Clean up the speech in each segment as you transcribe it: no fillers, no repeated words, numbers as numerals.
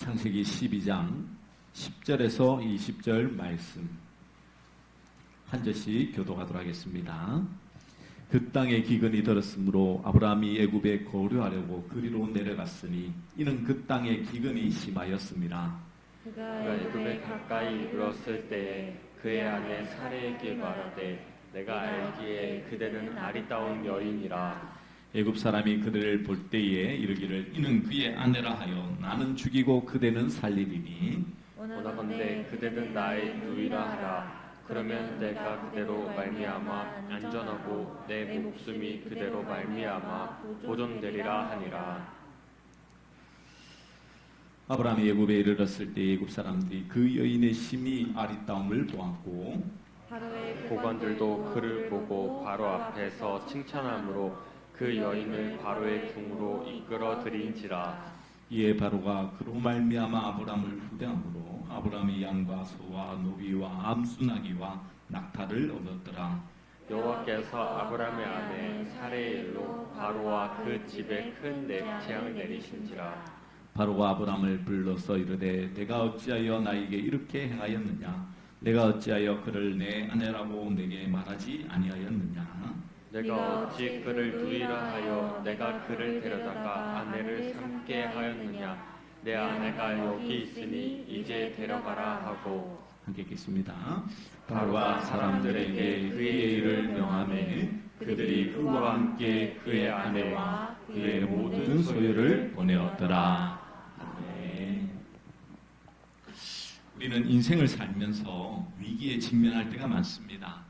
창세기 12장 10절에서 20절 말씀 한 절씩 교독하도록 하겠습니다. 그 땅에 기근이 들었으므로 아브라함이 애굽에 거류하려고 그리로 내려갔으니 이는 그 땅에 기근이 심하였습니다. 그가 애굽에 가까이 이르렀을 때에 그의 아내 사레에게 말하되 내가 알기에 그대는 아리따운 여인이라. 애굽 사람이 그들을 볼 때에 이르기를 이는 그의 아내라 하여 나는 죽이고 그대는 살리리니 원하건대 그대는 나의 누이라 하라. 그러면 내가 그대로 말미암아 안전하고 내 목숨이 그대로 말미암아 보존되리라 하니라. 아브라함이 애굽에 이르렀을 때 애굽 사람들이 그 여인의 심히 아리따움을 보았고 고관들도 그를 보고 바로 앞에서 칭찬함으로 그 여인을 바로의 궁으로 이끌어 들인지라. 이에 바로가 그로 말미암아 아브라함을 후대함으로 아브라함이 양과 소와 노비와 암수나기와 낙타를 얻었더라. 여호와께서 아브라함의 아내 사레의 일로 바로와 그 집에 큰 재앙을 내리신지라. 바로가 아브라함을 불러서 이르되 내가 어찌하여 나에게 이렇게 행하였느냐? 내가 어찌하여 그를 내 아내라고 내게 말하지 아니하였느냐? 내가 어찌 그를 누이라 하여 내가 그를 데려다가 아내를 삼게 하였느냐? 내 아내가 여기 있으니 이제 데려가라 하고. 함께 읽겠습니다. 바로가 사람들에게 그의 일을 명하매 그들이 그와 함께 그의 아내와 그의 모든 소유를 보내었더라. 아멘. 우리는 인생을 살면서 위기에 직면할 때가 많습니다.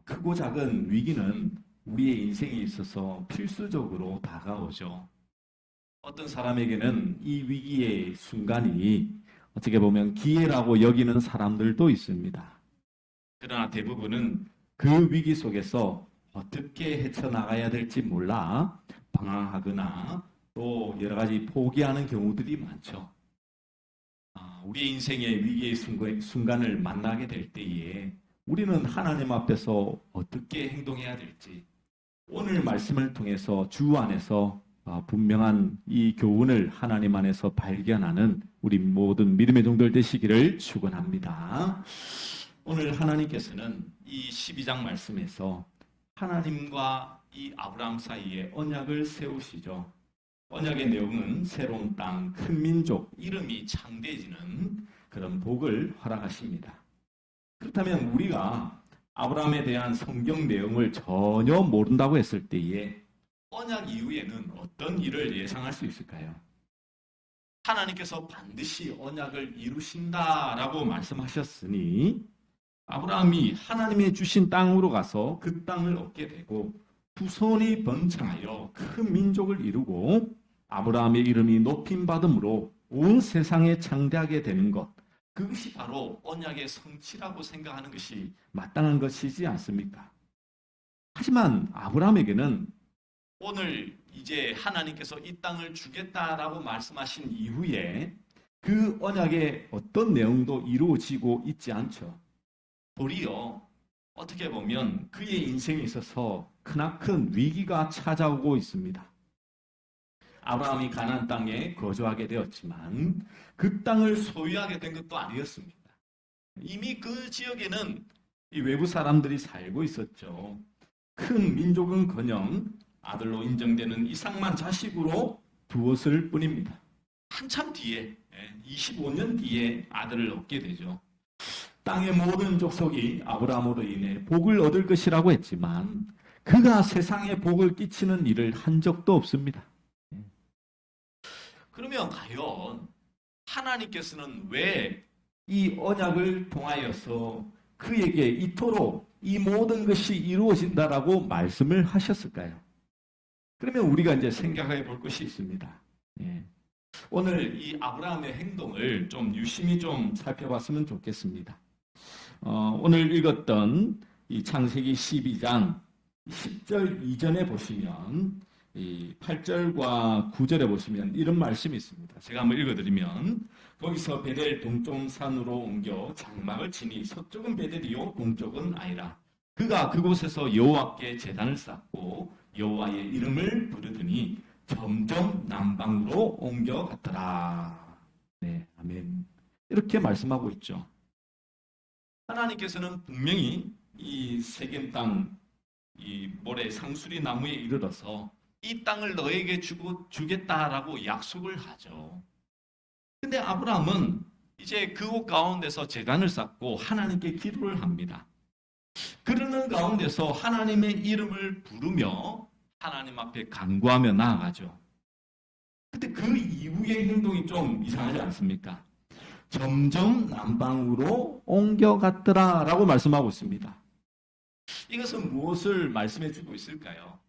크고 작은 위기는 우리의 인생에 있어서 필수적으로 다가오죠. 어떤 사람에게는 이 위기의 순간이 어떻게 보면 기회라고 여기는 사람들도 있습니다. 그러나 대부분은 그 위기 속에서 어떻게 헤쳐나가야 될지 몰라 방황하거나 또 여러 가지 포기하는 경우들이 많죠. 우리의 인생의 위기의 순간을 만나게 될 때에 우리는 하나님 앞에서 어떻게 행동해야 될지 오늘 말씀을 통해서 주 안에서 분명한 이 교훈을 하나님 안에서 발견하는 우리 모든 믿음의 종들 되시기를 축원합니다. 오늘 하나님께서는 이 12장 말씀에서 하나님과 이 아브라함 사이에 언약을 세우시죠. 언약의 내용은 새로운 땅, 큰 민족, 이름이 창대해지는 그런 복을 허락하십니다. 그렇다면 우리가 아브라함에 대한 성경 내용을 전혀 모른다고 했을 때에 언약 이후에는 어떤 일을 예상할 수 있을까요? 하나님께서 반드시 언약을 이루신다라고 말씀하셨으니 아브라함이 하나님의 주신 땅으로 가서 그 땅을 얻게 되고 후손이 번창하여 큰 민족을 이루고 아브라함의 이름이 높임받음으로 온 세상에 창대하게 되는 것, 그것이 바로 언약의 성취라고 생각하는 것이 마땅한 것이지 않습니까? 하지만 아브라함에게는 오늘 이제 하나님께서 이 땅을 주겠다라고 말씀하신 이후에 그 언약의 어떤 내용도 이루어지고 있지 않죠. 도리어 어떻게 보면 그의 인생에 있어서 크나큰 위기가 찾아오고 있습니다. 아브라함이 가나안 땅에 거주하게 되었지만 그 땅을 소유하게 된 것도 아니었습니다. 이미 그 지역에는 이 외부 사람들이 살고 있었죠. 큰 민족은커녕 아들로 인정되는 이삭만 자식으로 두었을 뿐입니다. 한참 뒤에 25년 뒤에 아들을 얻게 되죠. 땅의 모든 족속이 아브라함으로 인해 복을 얻을 것이라고 했지만 그가 세상에 복을 끼치는 일을 한 적도 없습니다. 그러면 과연 하나님께서는 왜 이 언약을 통하여서 그에게 이토록 이 모든 것이 이루어진다라고 말씀을 하셨을까요? 그러면 우리가 이제 생각해 볼 것이 있습니다. 오늘 이 아브라함의 행동을 좀 유심히 좀 살펴봤으면 좋겠습니다. 오늘 읽었던 이 창세기 12장 10절 이전에 보시면 이 8절과 9절에 보시면 이런 말씀이 있습니다. 제가 한번 읽어드리면 거기서 베델 동쪽 산으로 옮겨 장막을 치니 서쪽은 베델이요 동쪽은 아이라. 그가 그곳에서 여호와께 제단을 쌓고 여호와의 이름을 부르더니 점점 남방으로 옮겨갔더라. 네. 아멘. 이렇게 말씀하고 있죠. 하나님께서는 분명히 이 세겜 땅, 이 모래 상수리 나무에 이르러서 이 땅을 너에게 주겠다라고 약속을 하죠. 근데 아브라함은 이제 그곳 가운데서 제단을 쌓고 하나님께 기도를 합니다. 그러는 가운데서 하나님의 이름을 부르며 하나님 앞에 간구하며 나아가죠. 근데 그 이후의 행동이 좀 이상하지 않습니까? 점점 남방으로 옮겨갔더라라고 말씀하고 있습니다. 이것은 무엇을 말씀해 주고 있을까요?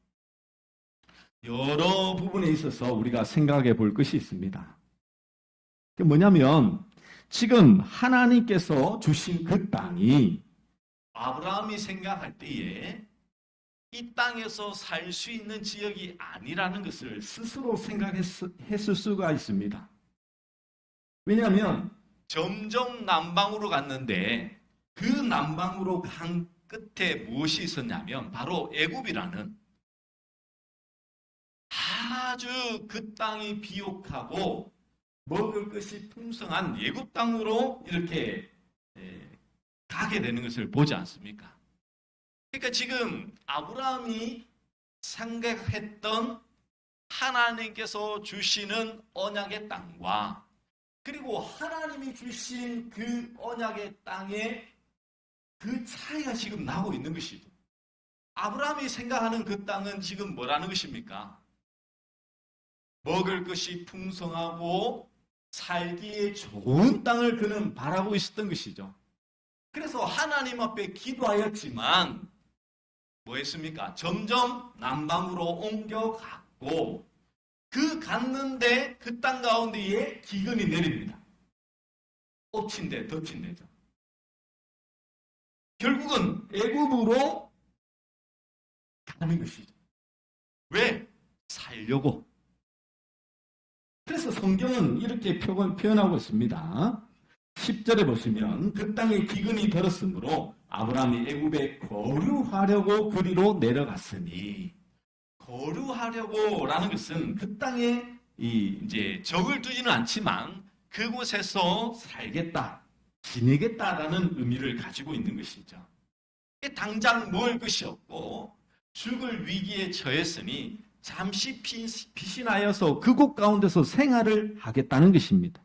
여러 부분에 있어서 우리가 생각해 볼 것이 있습니다. 그게 뭐냐면 지금 하나님께서 주신 그 땅이 아브라함이 생각할 때에 이 땅에서 살 수 있는 지역이 아니라는 것을 스스로 생각했을 수가 있습니다. 왜냐하면 점점 남방으로 갔는데 그 남방으로 간 끝에 무엇이 있었냐면 바로 애굽이라는 아주 그 땅이 비옥하고 먹을 것이 풍성한 애굽 땅으로 이렇게 가게 되는 것을 보지 않습니까? 그러니까 지금 아브라함이 생각했던 하나님께서 주시는 언약의 땅과 그리고 하나님이 주신 그 언약의 땅의 그 차이가 지금 나고 있는 것이죠. 아브라함이 생각하는 그 땅은 지금 뭐라는 것입니까? 먹을 것이 풍성하고 살기에 좋은 땅을 그는 바라고 있었던 것이죠. 그래서 하나님 앞에 기도하였지만 뭐 했습니까? 점점 남방으로 옮겨갔고 그 갔는데 그 땅 가운데에 기근이 내립니다. 엎친데 덮친데죠. 결국은 애굽으로 가는 것이죠. 왜? 살려고. 그래서 성경은 이렇게 표현하고 있습니다. 10절에 보시면 그 땅에 기근이 들었으므로 아브라함이 애굽에 거류하려고 그리로 내려갔으니 거류하려고라는 것은 그 땅에 이제 적을 두지는 않지만 그곳에서 살겠다, 지내겠다라는 의미를 가지고 있는 것이죠. 당장 먹을 것이 없고 죽을 위기에 처했으니 잠시 피신하여서 그곳 가운데서 생활을 하겠다는 것입니다.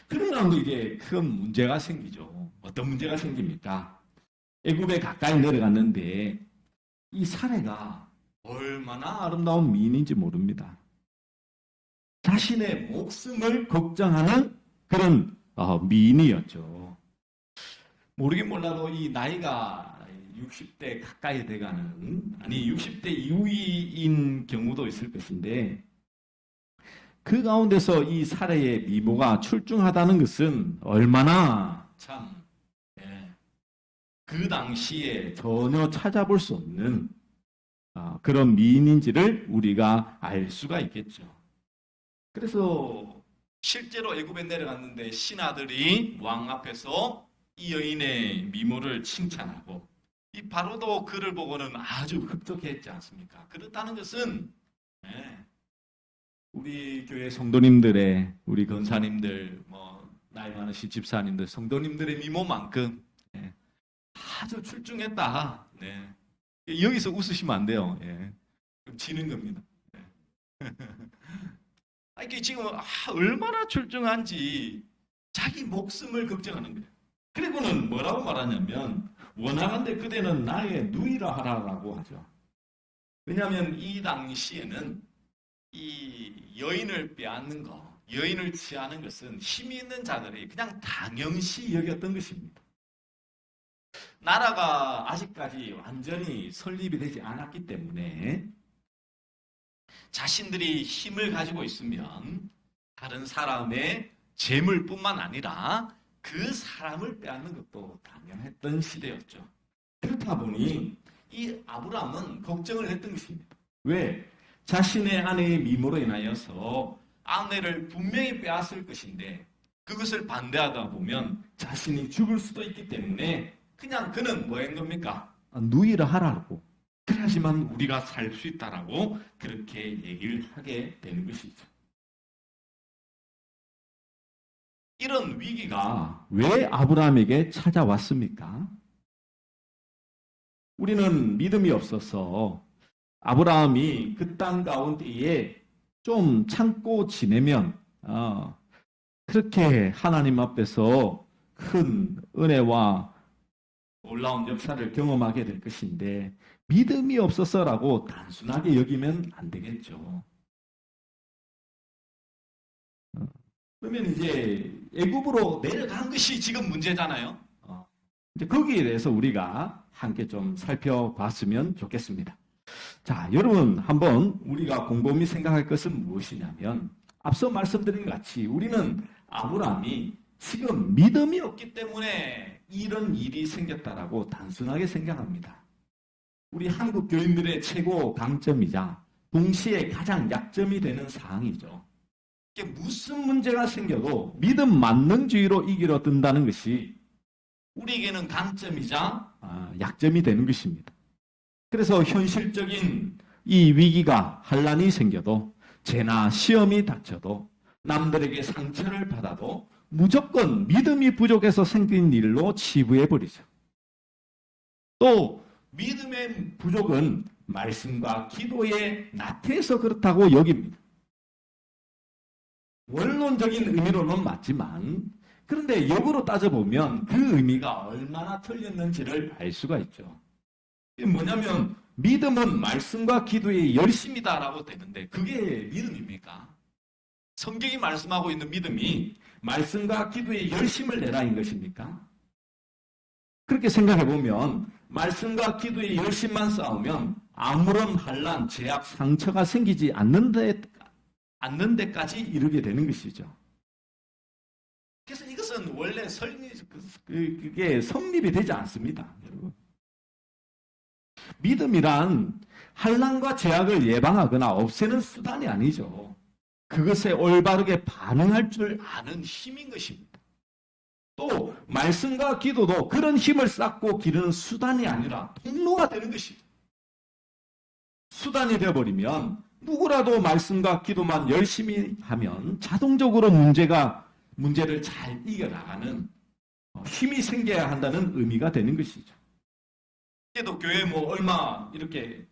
그러면 이게 큰 문제가 생기죠. 어떤 문제가 생깁니까? 애굽에 가까이 내려갔는데 이 사례가 얼마나 아름다운 미인인지 모릅니다. 자신의 목숨을 걱정하는 그런 미인이었죠. 모르긴 몰라도 이 나이가 60대 가까이 돼가는, 아니 60대 이후인 경우도 있을 것인데 그 가운데서 이 사례의 미모가 출중하다는 것은 얼마나 참 그 당시에 전혀 찾아볼 수 없는 그런 미인인지를 우리가 알 수가 있겠죠. 그래서 실제로 애굽에 내려갔는데 신하들이 왕 앞에서 이 여인의 미모를 칭찬하고 이 바로도 그를 보고는 아주 흡족했지 않습니까? 그렇다는 것은 우리 교회 성도님들의, 우리 권사님들, 나이 많으신 집사님들, 성도님들의 미모만큼 아주 출중했다. 여기서 웃으시면 안 돼요. 그럼 지는 겁니다. 이게 지금 얼마나 출중한지 자기 목숨을 걱정하는 거예요. 그리고는 뭐라고 말하냐면 원하건대 그대는 나의 누이라 하라라고 하죠. 왜냐하면 이 당시에는 이 여인을 빼앗는 것, 여인을 취하는 것은 힘이 있는 자들이 그냥 당연시 여겼던 것입니다. 나라가 아직까지 완전히 설립이 되지 않았기 때문에 자신들이 힘을 가지고 있으면 다른 사람의 재물뿐만 아니라 그 사람을 빼앗는 것도 당연했던 시대였죠. 그렇다 보니 이 아브라함은 걱정을 했던 것입니다. 왜? 자신의 아내의 미모로 인하여서 아내를 분명히 빼앗을 것인데 그것을 반대하다 보면 자신이 죽을 수도 있기 때문에 그냥 그는 뭐 한 겁니까? 누이라 하라고. 그래야지만 우리가 살 수 있다라고 그렇게 얘기를 하게 되는 것이죠. 이런 위기가 왜 아브라함에게 찾아왔습니까? 우리는 믿음이 없어서 아브라함이 그 땅 가운데에 좀 참고 지내면 그렇게 하나님 앞에서 큰 은혜와 놀라운 역사를 경험하게 될 것인데 믿음이 없어서라고 단순하게 여기면 안 되겠죠. 그러면 이제 애굽으로 내려간 것이 지금 문제잖아요. 이제 거기에 대해서 우리가 함께 좀 살펴봤으면 좋겠습니다. 자, 여러분 한번 우리가 곰곰이 생각할 것은 무엇이냐면 앞서 말씀드린 것 같이 우리는 아브라함이 지금 믿음이 없기 때문에 이런 일이 생겼다라고 단순하게 생각합니다. 우리 한국 교인들의 최고 강점이자 동시에 가장 약점이 되는 사항이죠. 이게 무슨 문제가 생겨도 믿음 만능주의로 이기려 든다는 것이 우리에게는 강점이자 약점이 되는 것입니다. 그래서 현실적인 이 위기가 환란이 생겨도 재나 시험이 닥쳐도 남들에게 상처를 받아도 무조건 믿음이 부족해서 생긴 일로 치부해버리죠. 또 믿음의 부족은 말씀과 기도에 나태해서 그렇다고 여깁니다. 원론적인 의미로는 맞지만 그런데 역으로 따져보면 그 의미가 얼마나 틀렸는지를 알 수가 있죠. 이게 뭐냐면 믿음은 말씀과 기도의 열심이다라고 되는데 그게 믿음입니까? 성경이 말씀하고 있는 믿음이 말씀과 기도의 열심을 내라인 것입니까? 그렇게 생각해보면 말씀과 기도의 열심만 쌓으면 아무런 환난, 제약, 상처가 생기지 않는 데까지 이르게 되는 것이죠. 그래서 이것은 원래 그게 성립이 되지 않습니다, 여러분. 믿음이란 환난과 제약을 예방하거나 없애는 수단이 아니죠. 그것에 올바르게 반응할 줄 아는 힘인 것입니다. 또 말씀과 기도도 그런 힘을 쌓고 기르는 수단이 아니라 통로가 되는 것이죠. 수단이 되어버리면 누구라도 말씀과 기도만 열심히 하면 자동적으로 문제를 잘 이겨나가는 힘이 생겨야 한다는 의미가 되는 것이죠. 그래도 교회 얼마 이렇게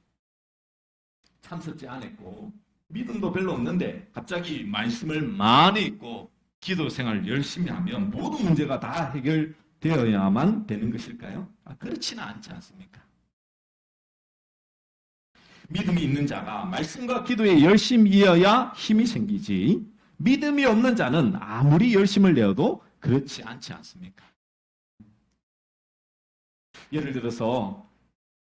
참석지 않았고 믿음도 별로 없는데 갑자기 말씀을 많이 읽고 기도 생활 열심히 하면 모든 문제가 다 해결되어야만 되는 것일까요? 그렇지는 않지 않습니까? 믿음이 있는 자가 말씀과 기도에 열심이어야 힘이 생기지 믿음이 없는 자는 아무리 열심을 내어도 그렇지 않지 않습니까? 예를 들어서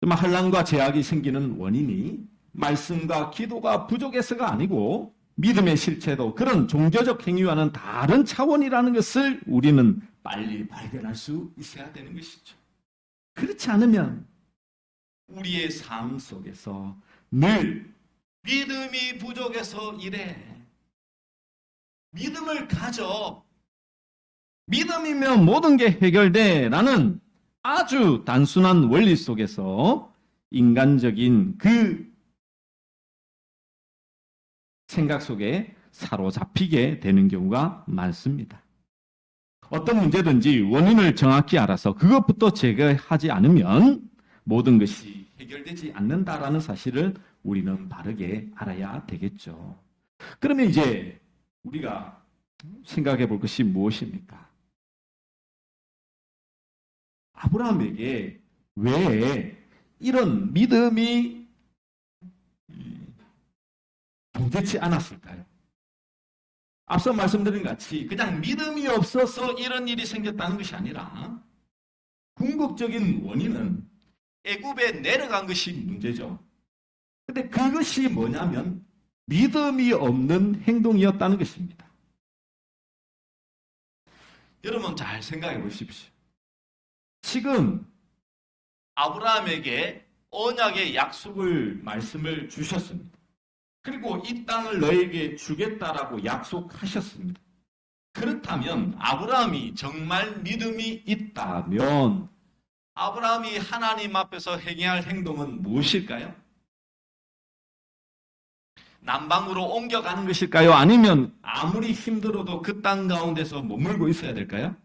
환난과 제약이 생기는 원인이 말씀과 기도가 부족해서가 아니고 믿음의 실체도 그런 종교적 행위와는 다른 차원이라는 것을 우리는 빨리 발견할 수 있어야 되는 것이죠. 그렇지 않으면 우리의 삶 속에서 늘 믿음이 부족해서 이래. 믿음을 가져. 믿음이면 모든 게 해결돼. 라는 아주 단순한 원리 속에서 인간적인 그 생각 속에 사로잡히게 되는 경우가 많습니다. 어떤 문제든지 원인을 정확히 알아서 그것부터 제거하지 않으면 모든 것이 해결되지 않는다라는 사실을 우리는 바르게 알아야 되겠죠. 그러면 이제 우리가 생각해 볼 것이 무엇입니까? 아브라함에게 왜 이런 믿음이 통제치 않았을까요? 앞서 말씀드린 같이 그냥 믿음이 없어서 이런 일이 생겼다는 것이 아니라 궁극적인 원인은 애굽에 내려간 것이 문제죠. 근데 그것이 뭐냐면 믿음이 없는 행동이었다는 것입니다. 여러분 잘 생각해 보십시오. 지금 아브라함에게 언약의 말씀을 주셨습니다. 그리고 이 땅을 너에게 주겠다라고 약속하셨습니다. 그렇다면 아브라함이 정말 믿음이 있다면 아브라함이 하나님 앞에서 행해야 할 행동은 무엇일까요? 남방으로 옮겨가는 것일까요? 아니면 아무리 힘들어도 그 땅 가운데서 머물고 있어야 될까요?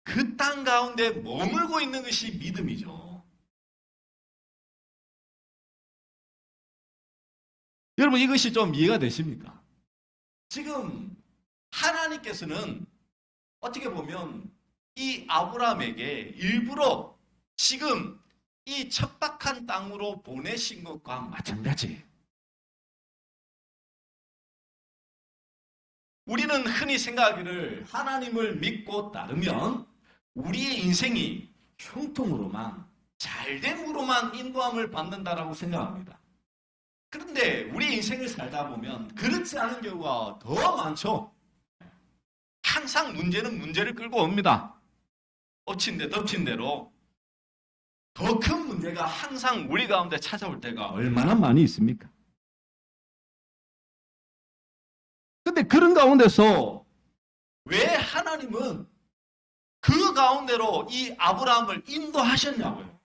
그 땅 가운데 머물고 있는 것이 믿음이죠. 여러분, 이것이 좀 이해가 되십니까? 지금 하나님께서는 어떻게 보면 이 아브라함에게 일부러 지금 이 척박한 땅으로 보내신 것과 마찬가지예요. 우리는 흔히 생각하기를 하나님을 믿고 따르면 우리의 인생이 형통으로만 잘됨으로만 인도함을 받는다라고 생각합니다. 그런데 우리 인생을 살다 보면 그렇지 않은 경우가 더 많죠. 항상 문제는 문제를 끌고 옵니다. 엎친 데 덮친 대로 더 큰 문제가 항상 우리 가운데 찾아올 때가 얼마나 많이 있습니까? 근데 그런 가운데서 왜 하나님은 그 가운데로 이 아브라함을 인도하셨냐고요.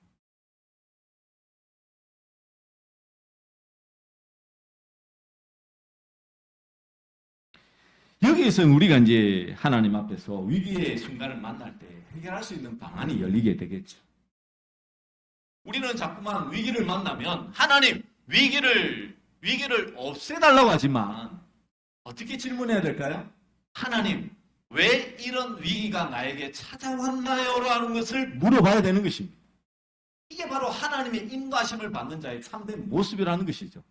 여기에서 우리가 이제 하나님 앞에서 위기의 순간을 만날 때 해결할 수 있는 방안이 열리게 되겠죠. 우리는 자꾸만 위기를 만나면 하나님 위기를 없애달라고 하지만 어떻게 질문해야 될까요? 하나님 왜 이런 위기가 나에게 찾아왔나요? 라는 것을 물어봐야 되는 것입니다. 이게 바로 하나님의 인도하심을 받는 자의 참된 모습이라는 것이죠.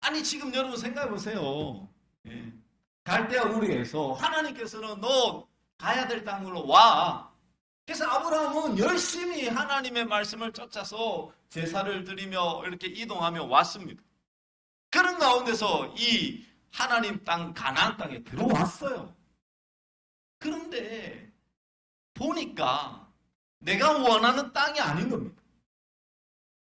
아니 지금 여러분 생각해 보세요. 갈대아 우리에서 하나님께서는 너 가야 될 땅으로 와. 그래서 아브라함은 열심히 하나님의 말씀을 쫓아서 제사를 드리며 이렇게 이동하며 왔습니다. 그런 가운데서 이 하나님 땅 가나안 땅에 들어왔어요. 그런데 보니까 내가 원하는 땅이 아닌 겁니다.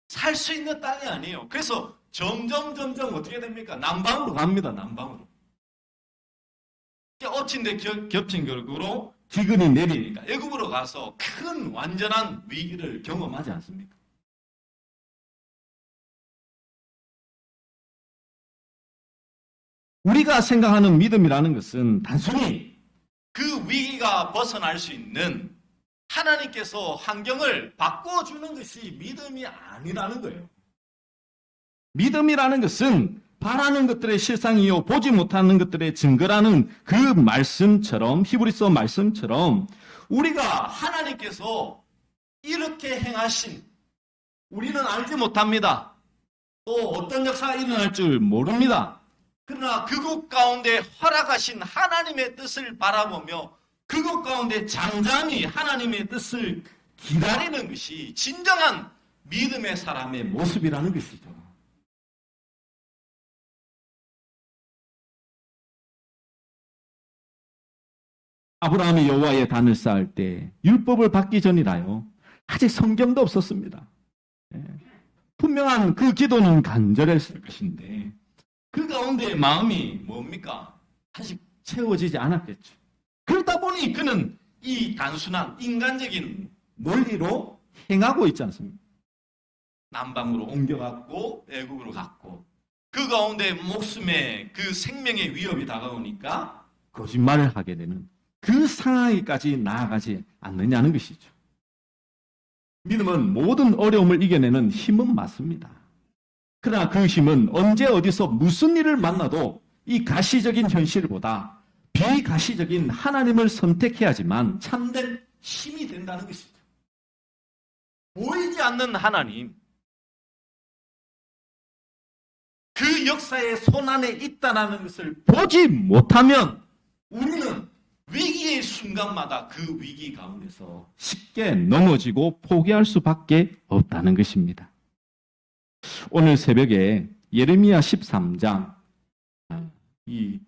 살 수 있는 땅이 아니에요. 그래서 점점 어떻게 됩니까? 남방으로 갑니다. 남방으로. 엎친 데 겹친 결과로 기근이 내리니까 애굽으로 가서 큰 완전한 위기를 경험하지 않습니까? 우리가 생각하는 믿음이라는 것은 단순히 그 위기가 벗어날 수 있는 하나님께서 환경을 바꿔주는 것이 믿음이 아니라는 거예요. 믿음이라는 것은 바라는 것들의 실상이요 보지 못하는 것들의 증거라는 그 말씀처럼 히브리서 말씀처럼 우리가 하나님께서 이렇게 행하신 우리는 알지 못합니다. 또 어떤 역사가 일어날 줄 모릅니다. 그러나 그곳 가운데 허락하신 하나님의 뜻을 바라보며 그곳 가운데 잠잠히 하나님의 뜻을 기다리는 것이 진정한 믿음의 사람의 모습이라는 것이죠. 아브라함이 여호와의 단을 쌓을 때 율법을 받기 전이라요. 아직 성경도 없었습니다. 분명한 그 기도는 간절했을 것인데 그 가운데 마음이 뭡니까? 아직 채워지지 않았겠죠. 그러다 보니 그는 이 단순한 인간적인 논리로 행하고 있지 않습니까? 남방으로 옮겨갔고 애국으로 갔고 그 가운데 목숨의 그 생명의 위협이 다가오니까 거짓말을 하게 되는 그 상황에까지 나아가지 않느냐는 것이죠. 믿음은 모든 어려움을 이겨내는 힘은 맞습니다. 그러나 그 힘은 언제 어디서 무슨 일을 만나도 이 가시적인 현실보다 비가시적인 하나님을 선택해야지만 참된 힘이 된다는 것이죠. 보이지 않는 하나님, 그 역사의 손안에 있다는 것을 보지 못하면 우리는 위기의 순간마다 그 위기 가운데서 쉽게 넘어지고 포기할 수밖에 없다는 것입니다. 오늘 새벽에 예레미야 13장 이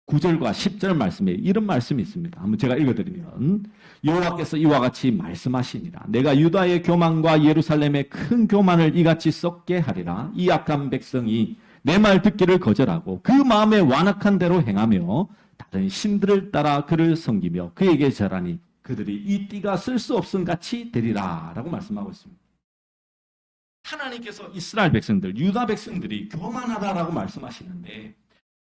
9절과 10절 말씀에 이런 말씀이 있습니다. 한번 제가 읽어드리면 여호와께서 이와 같이 말씀하시니라. 내가 유다의 교만과 예루살렘의 큰 교만을 이같이 썩게 하리라. 이 악한 백성이 내 말 듣기를 거절하고 그 마음에 완악한 대로 행하며 다른 신들을 따라 그를 섬기며 그에게 절하니 그들이 이 띠가 쓸 수 없음 같이 되리라 라고 말씀하고 있습니다. 하나님께서 이스라엘 백성들, 유다 백성들이 교만하다라고 말씀하시는데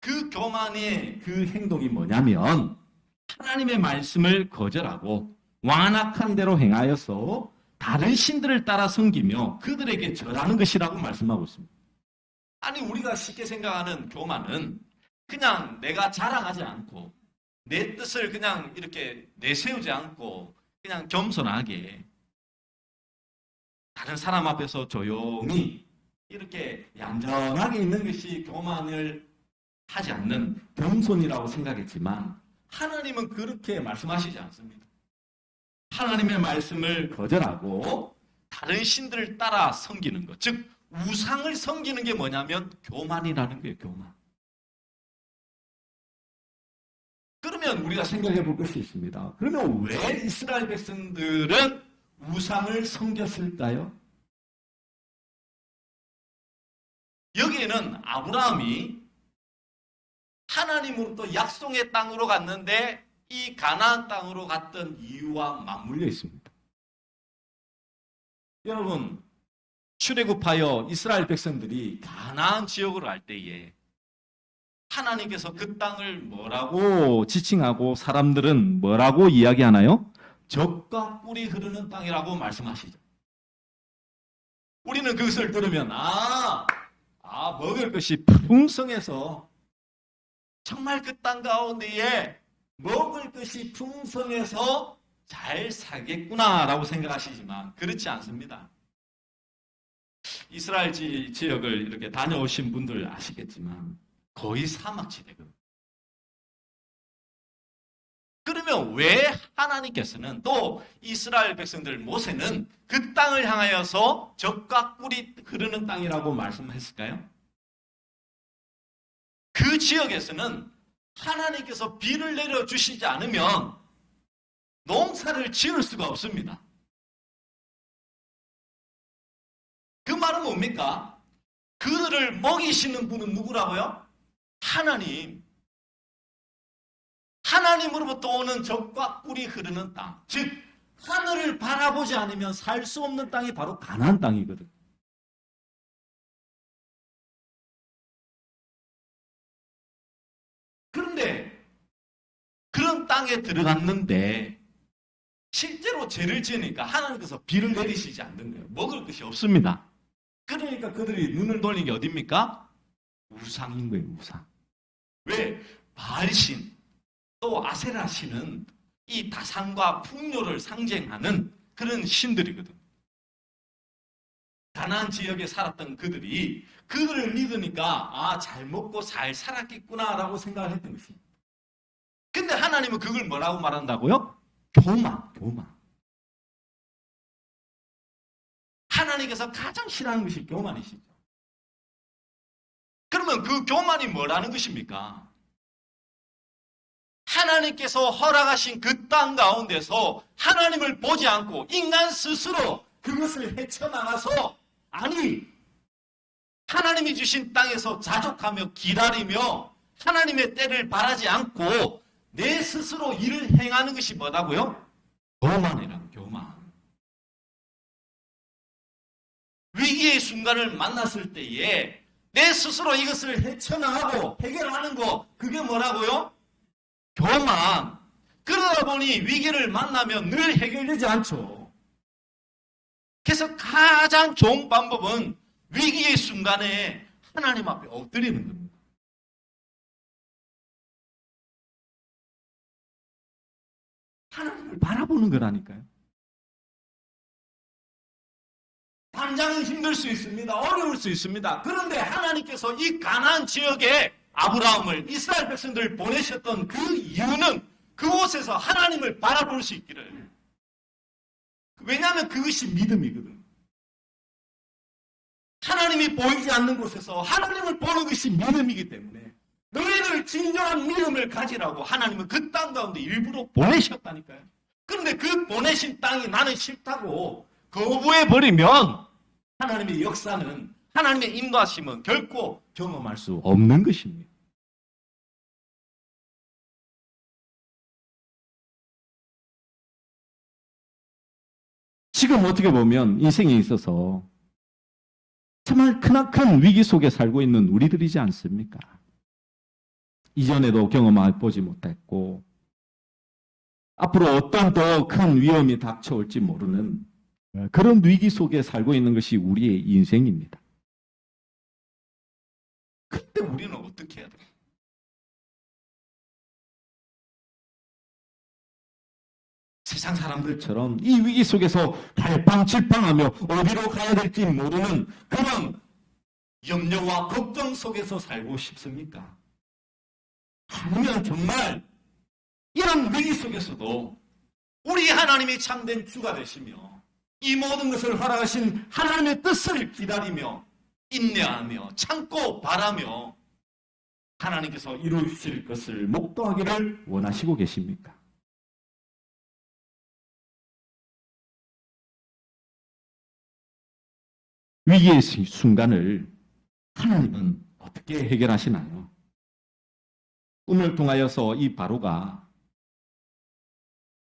그 교만의 그 행동이 뭐냐면 하나님의 말씀을 거절하고 완악한 대로 행하여서 다른 신들을 따라 섬기며 그들에게 절하는 것이라고 말씀하고 있습니다. 아니 우리가 쉽게 생각하는 교만은 그냥 내가 자랑하지 않고 내 뜻을 그냥 이렇게 내세우지 않고 그냥 겸손하게 다른 사람 앞에서 조용히 이렇게 얌전하게 있는 것이 교만을 하지 않는 겸손이라고 생각했지만 하나님은 그렇게 말씀하시지 않습니다. 하나님의 말씀을 거절하고 다른 신들을 따라 섬기는 것, 즉 우상을 섬기는 게 뭐냐면 교만이라는 거예요. 교만. 그러면 우리가 생각해 볼 것이 있습니다. 그러면 왜 이스라엘 백성들은 우상을 섬겼을까요? 여기에는 아브라함이 하나님으로부터 약속의 땅으로 갔는데 이 가나안 땅으로 갔던 이유와 맞물려 있습니다. 여러분, 출애굽하여 이스라엘 백성들이 가나안 지역으로 갈 때에 하나님께서 그 땅을 뭐라고 지칭하고 사람들은 뭐라고 이야기하나요? 젖과 꿀이 흐르는 땅이라고 말씀하시죠. 우리는 그것을 들으면 먹을 것이 풍성해서 정말 그 땅 가운데에 먹을 것이 풍성해서 잘 살겠구나라고 생각하시지만 그렇지 않습니다. 이스라엘 지역을 이렇게 다녀오신 분들 아시겠지만 거의 사막지대거든요. 그러면 왜 하나님께서는 또 이스라엘 백성들 모세는 그 땅을 향하여서 젖과 꿀이 흐르는 땅이라고 말씀했을까요? 그 지역에서는 하나님께서 비를 내려주시지 않으면 농사를 지을 수가 없습니다. 그 말은 뭡니까? 그들을 먹이시는 분은 누구라고요? 하나님. 하나님으로부터 오는 젖과 꿀이 흐르는 땅. 즉 하늘을 바라보지 않으면 살 수 없는 땅이 바로 가나안 땅이거든. 그런데 그런 땅에 들어갔는데 실제로 죄를 지으니까 하나님께서 비를 내리시지 않는 거예요. 먹을 것이 없습니다. 그러니까 그들이 눈을 돌린 게 어딥니까? 우상인 거예요. 우상. 왜? 바알신 또 아세라신은 이 다산과 풍요를 상징하는 그런 신들이거든. 가나안 지역에 살았던 그들이 그들을 믿으니까 잘 먹고 잘 살았겠구나라고 생각을 했던 것입니다. 근데 하나님은 그걸 뭐라고 말한다고요? 교만. 하나님께서 가장 싫어하는 것이 교만이시죠. 그러면 그 교만이 뭐라는 것입니까? 하나님께서 허락하신 그 땅 가운데서 하나님을 보지 않고 인간 스스로 그것을 헤쳐나가서 하나님이 주신 땅에서 자족하며 기다리며 하나님의 때를 바라지 않고 내 스스로 일을 행하는 것이 뭐다고요? 교만이라고, 교만. 위기의 순간을 만났을 때에 내 스스로 이것을 헤쳐나가고 해결하는 거, 그게 뭐라고요? 교만. 그러다 보니 위기를 만나면 늘 해결되지 않죠. 그래서 가장 좋은 방법은 위기의 순간에 하나님 앞에 엎드리는 겁니다. 하나님을 바라보는 거라니까요. 당장은 힘들 수 있습니다. 어려울 수 있습니다. 그런데 하나님께서 이 가나안 지역에 아브라함을, 이스라엘 백성들을 보내셨던 그 이유는 그곳에서 하나님을 바라볼 수 있기를. 왜냐하면 그것이 믿음이거든. 하나님이 보이지 않는 곳에서 하나님을 보는 것이 믿음이기 때문에 너희들 진정한 믿음을 가지라고 하나님은 그 땅 가운데 일부러 보내셨다니까요. 그런데 그 보내신 땅이 나는 싫다고 거부해버리면 하나님의 역사는, 하나님의 인도하심은 결코 경험할 수 없는 것입니다. 지금 어떻게 보면 인생에 있어서 정말 크나큰 위기 속에 살고 있는 우리들이지 않습니까? 이전에도 경험해보지 못했고 앞으로 어떤 더 큰 위험이 닥쳐올지 모르는 그런 위기 속에 살고 있는 것이 우리의 인생입니다. 그때 우리는 어떻게 해야 돼요? 세상 사람들처럼 이 위기 속에서 갈팡질팡하며 어디로 가야 될지 모르는 그런 염려와 걱정 속에서 살고 싶습니까? 아니면 정말 이런 위기 속에서도 우리 하나님이 참된 주가 되시며 이 모든 것을 허락하신 하나님의 뜻을 기다리며 인내하며 참고 바라며 하나님께서 이루실 것을 목도하기를 원하시고 계십니까? 위기의 순간을 하나님은 어떻게 해결하시나요? 꿈을 통하여서 이 바로가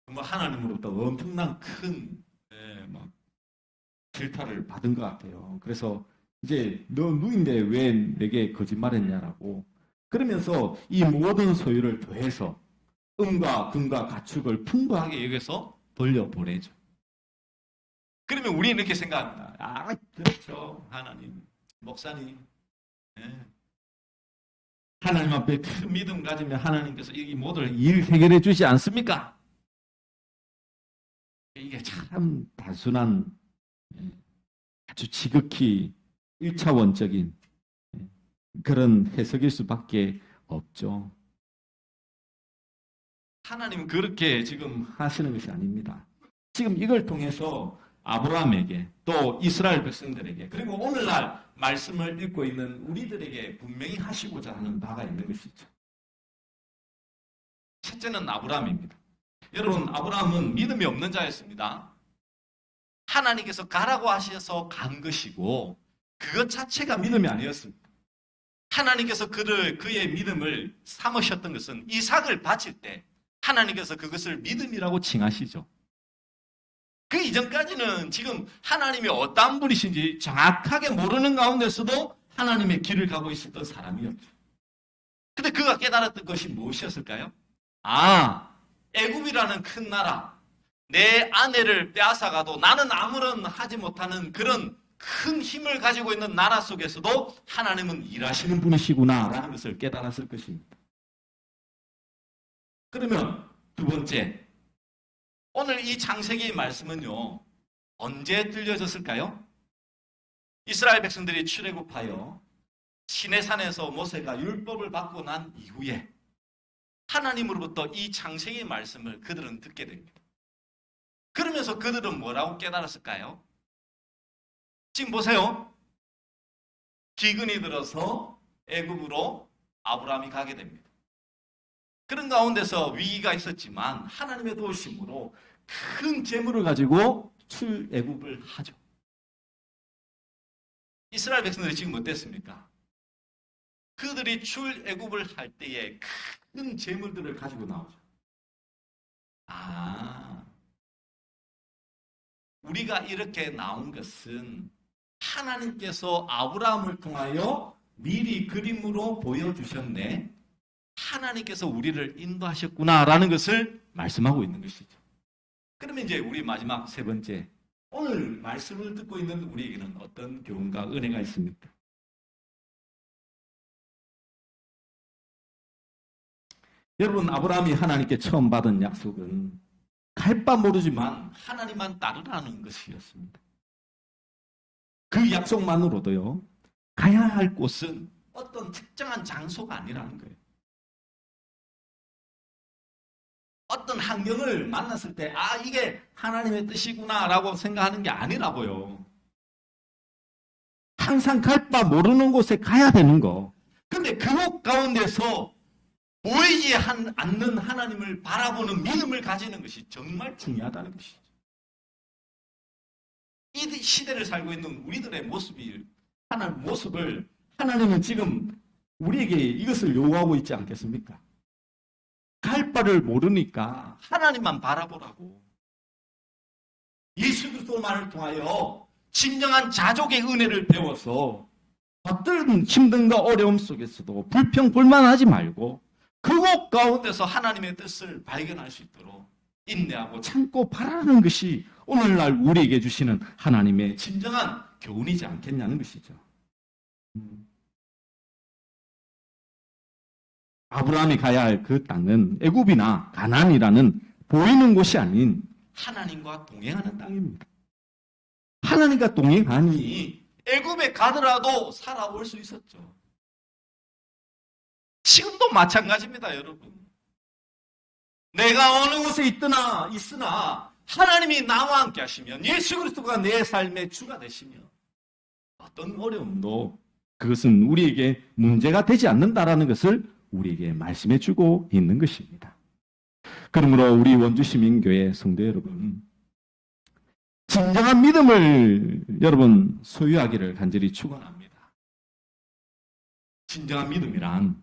하나님으로부터 엄청난 큰 질타를 받은 것 같아요. 그래서 이제 너 누인데 왜 내게 거짓말했냐라고 그러면서 이 모든 소유를 더해서 금과 금과 가축을 풍부하게 여기서 돌려보내죠. 그러면 우리는 이렇게 생각합니다. 아, 그렇죠. 하나님, 목사님. 네. 하나님 앞에 큰 믿음 가지면 하나님께서 이 모든 일 해결해 주지 않습니까? 이게 참 단순한 아주 지극히 1차원적인 그런 해석일 수밖에 없죠. 하나님은 그렇게 지금 하시는 것이 아닙니다. 지금 이걸 통해서 아브라함에게 또 이스라엘 백성들에게 그리고 오늘날 말씀을 읽고 있는 우리들에게 분명히 하시고자 하는 바가 있는 것이죠. 첫째는 아브라함입니다. 여러분, 아브라함은 믿음이 없는 자였습니다. 하나님께서 가라고 하셔서 간 것이고 그것 자체가 믿음이 아니었습니다. 하나님께서 그의 믿음을 삼으셨던 것은 이삭을 바칠 때 하나님께서 그것을 믿음이라고 칭하시죠. 그 이전까지는 지금 하나님이 어떠한 분이신지 정확하게 모르는 가운데서도 하나님의 길을 가고 있었던 사람이었죠. 근데 그가 깨달았던 것이 무엇이었을까요? 애굽이라는 큰 나라, 내 아내를 빼앗아가도 나는 아무런 하지 못하는 그런 큰 힘을 가지고 있는 나라 속에서도 하나님은 일하시는 분이시구나라는 것을 깨달았을 것입니다. 그러면 두 번째, 오늘 이 창세기의 말씀은요, 언제 들려졌을까요? 이스라엘 백성들이 출애굽하여 시내산에서 모세가 율법을 받고 난 이후에 하나님으로부터 이 창세기의 말씀을 그들은 듣게 됩니다. 그러면서 그들은 뭐라고 깨달았을까요? 지금 보세요. 기근이 들어서 애굽으로 아브라함이 가게 됩니다. 그런 가운데서 위기가 있었지만 하나님의 도우심으로 큰 재물을 가지고 출애굽을 하죠. 이스라엘 백성들이 지금 어땠습니까? 그들이 출애굽을 할 때에 큰 재물들을 가지고 나오죠. 우리가 이렇게 나온 것은 하나님께서 아브라함을 통하여 미리 그림으로 보여주셨네. 하나님께서 우리를 인도하셨구나라는 것을 말씀하고 있는 것이죠. 그러면 이제 우리 마지막 세 번째, 오늘 말씀을 듣고 있는 우리에게는 어떤 교훈과 은혜가 있습니까? 여러분, 아브라함이 하나님께 처음 받은 약속은 갈 바 모르지만 하나님만 따르라는 것이었습니다. 그 약속만으로도요, 가야 할 곳은 어떤 특정한 장소가 아니라는 거예요. 어떤 환경을 만났을 때, 이게 하나님의 뜻이구나 라고 생각하는 게 아니라고요. 항상 갈 바 모르는 곳에 가야 되는 거. 근데 그곳 가운데서 보이지 않는 하나님을 바라보는 믿음을 가지는 것이 정말 중요하다는 것이죠. 이 시대를 살고 있는 우리들의 모습을 하나님은 지금 우리에게 이것을 요구하고 있지 않겠습니까? 갈 바를 모르니까 하나님만 바라보라고. 예수 그리스도만을 통하여 진정한 자족의 은혜를 배워서 어떤 힘든가 어려움 속에서도 불평 불만하지 말고 그곳 가운데서 하나님의 뜻을 발견할 수 있도록 인내하고 참고 바라는 것이 오늘날 우리에게 주시는 하나님의 진정한 교훈이지 않겠냐는 것이죠. 아브라함이 가야 할 그 땅은 애굽이나 가나안이라는 보이는 곳이 아닌 하나님과 동행하는 땅입니다. 하나님과 동행하니 애굽에 가더라도 살아올 수 있었죠. 지금도 마찬가지입니다, 여러분. 내가 어느 곳에 있으나 하나님이 나와 함께 하시면 예수 그리스도가 내 삶의 주가 되시면 어떤 어려움도 그것은 우리에게 문제가 되지 않는다라는 것을 우리에게 말씀해 주고 있는 것입니다. 그러므로 우리 원주시민교회 성도 여러분, 진정한 믿음을 여러분 소유하기를 간절히 축원합니다. 진정한 믿음이란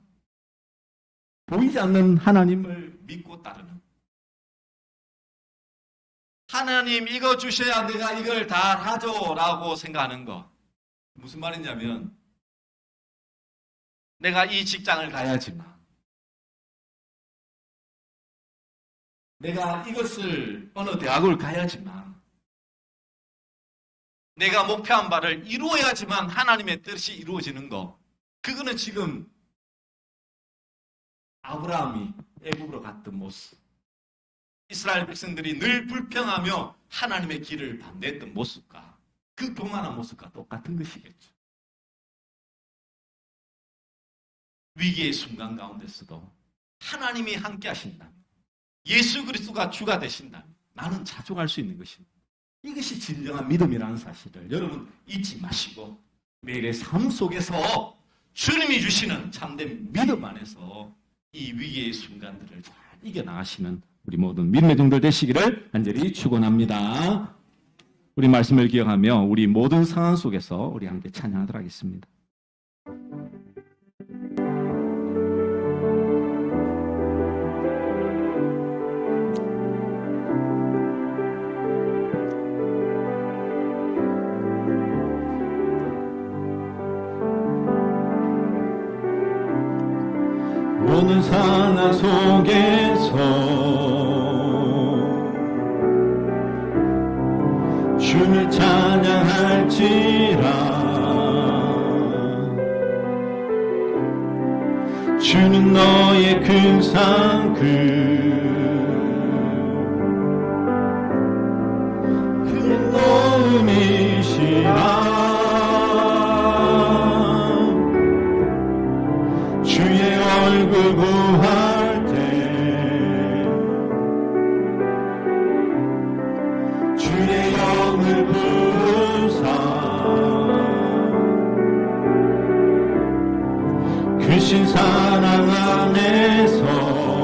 보이지 않는 하나님을 믿고 따르는, 하나님 이거 주셔야 내가 이걸 다 하죠 라고 생각하는 거. 무슨 말이냐면 내가 이 직장을 가야지만, 내가 이것을 어느 대학을 가야지만, 내가 목표한 바를 이루어야지만 하나님의 뜻이 이루어지는 거. 그거는 지금 아브라함이 애굽으로 갔던 모습, 이스라엘 백성들이 늘 불평하며 하나님의 길을 반대했던 모습과 그 교만한 모습과 똑같은 것이겠죠. 위기의 순간 가운데서도 하나님이 함께 하신다면, 예수 그리스도가 주가 되신다면 나는 자족할 수 있는 것입니다. 이것이 진정한 믿음이라는 사실을 여러분 잊지 마시고 매일의 삶 속에서 주님이 주시는 참된 믿음 안에서 이 위기의 순간들을 잘 이겨나가시는 우리 모든 믿음의 종들 되시기를 간절히 축원합니다. 우리 말씀을 기억하며 우리 모든 상황 속에서 우리 함께 찬양하도록 하겠습니다. 모든 상황 속에서 주를 찬양할지라. 주는 너의 큰 상급, 큰 도움이시라. 주의 얼굴 구할 때 주의 영을 부르사 크신 사랑 안에서